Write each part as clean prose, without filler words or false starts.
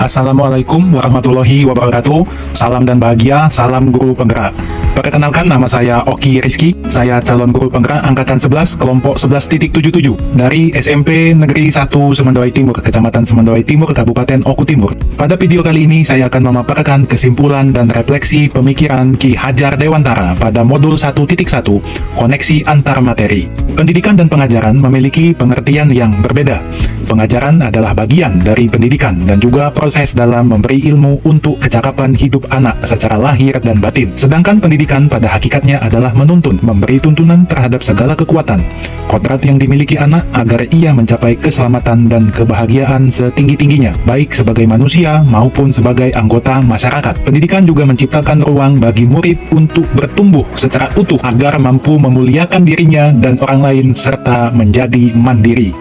Assalamualaikum warahmatullahi wabarakatuh. Salam dan bahagia, salam guru penggerak. Perkenalkan, nama saya Oki Rizky. Saya calon guru penggerak angkatan 11 kelompok 11.77 dari SMP Negeri 1 Semandawai Timur, Kecamatan Semandawai Timur, Kabupaten Oku Timur. Pada video kali ini saya akan memaparkan kesimpulan dan refleksi pemikiran Ki Hajar Dewantara pada modul 1.1 koneksi antar materi. Pendidikan dan pengajaran memiliki pengertian yang berbeda. Pengajaran adalah bagian dari pendidikan dan juga proses dalam memberi ilmu untuk kecakapan hidup anak secara lahir dan batin. Sedangkan pendidikan pada hakikatnya adalah menuntun, memberi tuntunan terhadap segala kekuatan, kodrat yang dimiliki anak agar ia mencapai keselamatan dan kebahagiaan setinggi-tingginya, baik sebagai manusia maupun sebagai anggota masyarakat. Pendidikan juga menciptakan ruang bagi murid untuk bertumbuh secara utuh agar mampu memuliakan dirinya dan orang lain serta menjadi mandiri.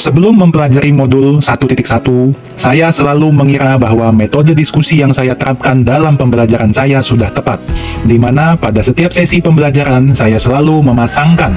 Sebelum mempelajari modul 1.1, saya selalu mengira bahwa metode diskusi yang saya terapkan dalam pembelajaran saya sudah tepat, di mana pada setiap sesi pembelajaran saya selalu memasangkan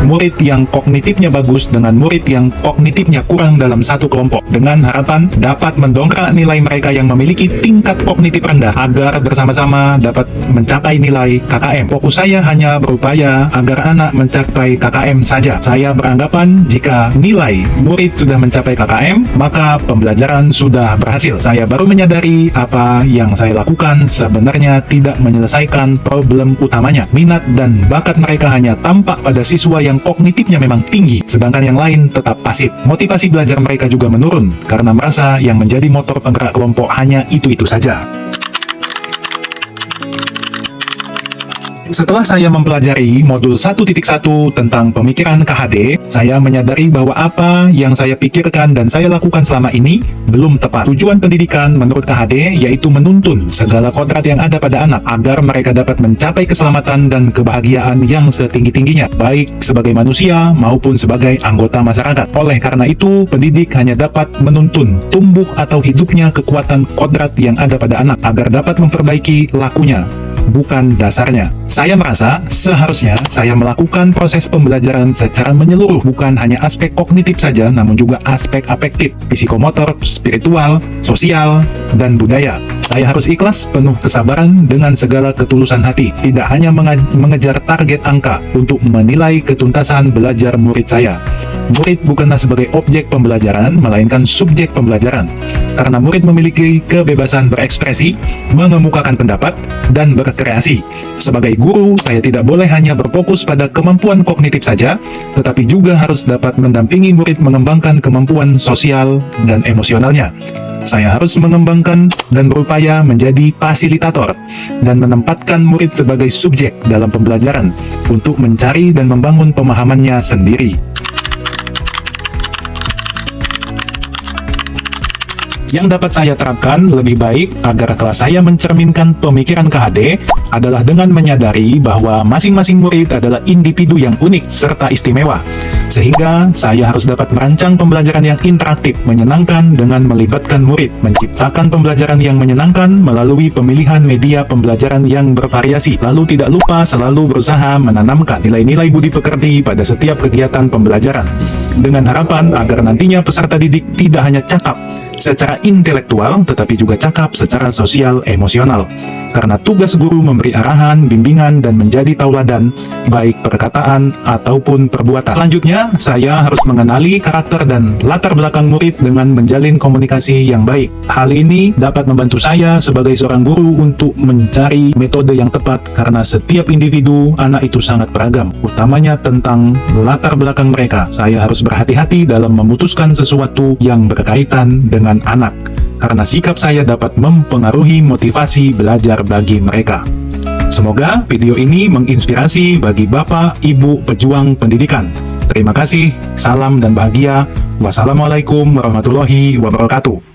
murid yang kognitifnya bagus dengan murid yang kognitifnya kurang dalam satu kelompok, dengan harapan dapat mendongkrak nilai mereka yang memiliki tingkat kognitif rendah agar bersama-sama dapat mencapai nilai KKM. Fokus saya hanya berupaya agar anak mencapai KKM saja. Saya beranggapan jika nilai murid sudah mencapai KKM, maka pembelajaran sudah berhasil. Saya baru menyadari apa yang saya lakukan sebenarnya tidak menyelesaikan problem utamanya. Minat dan bakat mereka hanya tampak pada siswa yang kognitifnya memang tinggi, sedangkan yang lain tetap pasif. Motivasi belajar mereka juga menurun, karena merasa yang menjadi motor penggerak kelompok hanya itu-itu saja. Setelah saya mempelajari modul 1.1 tentang pemikiran KHD, saya menyadari bahwa apa yang saya pikirkan dan saya lakukan selama ini belum tepat. Tujuan pendidikan menurut KHD yaitu menuntun segala kodrat yang ada pada anak agar mereka dapat mencapai keselamatan dan kebahagiaan yang setinggi-tingginya, baik sebagai manusia maupun sebagai anggota masyarakat. Oleh karena itu, pendidik hanya dapat menuntun tumbuh atau hidupnya kekuatan kodrat yang ada pada anak agar dapat memperbaiki lakunya, bukan dasarnya. Saya merasa seharusnya saya melakukan proses pembelajaran secara menyeluruh, bukan hanya aspek kognitif saja, namun juga aspek afektif, psikomotor, spiritual, sosial, dan budaya. Saya harus ikhlas, penuh kesabaran, dengan segala ketulusan hati, tidak hanya mengejar target angka untuk menilai ketuntasan belajar murid saya. Murid bukanlah sebagai objek pembelajaran, melainkan subjek pembelajaran. Karena murid memiliki kebebasan berekspresi, mengemukakan pendapat, dan berkreasi. Sebagai guru, saya tidak boleh hanya berfokus pada kemampuan kognitif saja, tetapi juga harus dapat mendampingi murid mengembangkan kemampuan sosial dan emosionalnya. Saya harus mengembangkan dan berupaya menjadi fasilitator dan menempatkan murid sebagai subjek dalam pembelajaran untuk mencari dan membangun pemahamannya sendiri. Yang dapat saya terapkan lebih baik agar kelas saya mencerminkan pemikiran KHD adalah dengan menyadari bahwa masing-masing murid adalah individu yang unik serta istimewa, sehingga saya harus dapat merancang pembelajaran yang interaktif, menyenangkan dengan melibatkan murid, menciptakan pembelajaran yang menyenangkan melalui pemilihan media pembelajaran yang bervariasi, lalu tidak lupa selalu berusaha menanamkan nilai-nilai budi pekerti pada setiap kegiatan pembelajaran, dengan harapan agar nantinya peserta didik tidak hanya cakap secara intelektual, tetapi juga cakap secara sosial emosional. Karena tugas guru memberi arahan, bimbingan, dan menjadi tauladan, baik perkataan ataupun perbuatan. Selanjutnya, saya harus mengenali karakter dan latar belakang murid dengan menjalin komunikasi yang baik. Hal ini dapat membantu saya sebagai seorang guru untuk mencari metode yang tepat, karena setiap individu anak itu sangat beragam, utamanya tentang latar belakang mereka. Saya harus berhati-hati dalam memutuskan sesuatu yang berkaitan dengan anak, karena sikap saya dapat mempengaruhi motivasi belajar bagi mereka. Semoga video ini menginspirasi bagi Bapak, Ibu pejuang pendidikan. Terima kasih, salam dan bahagia. Wassalamualaikum warahmatullahi wabarakatuh.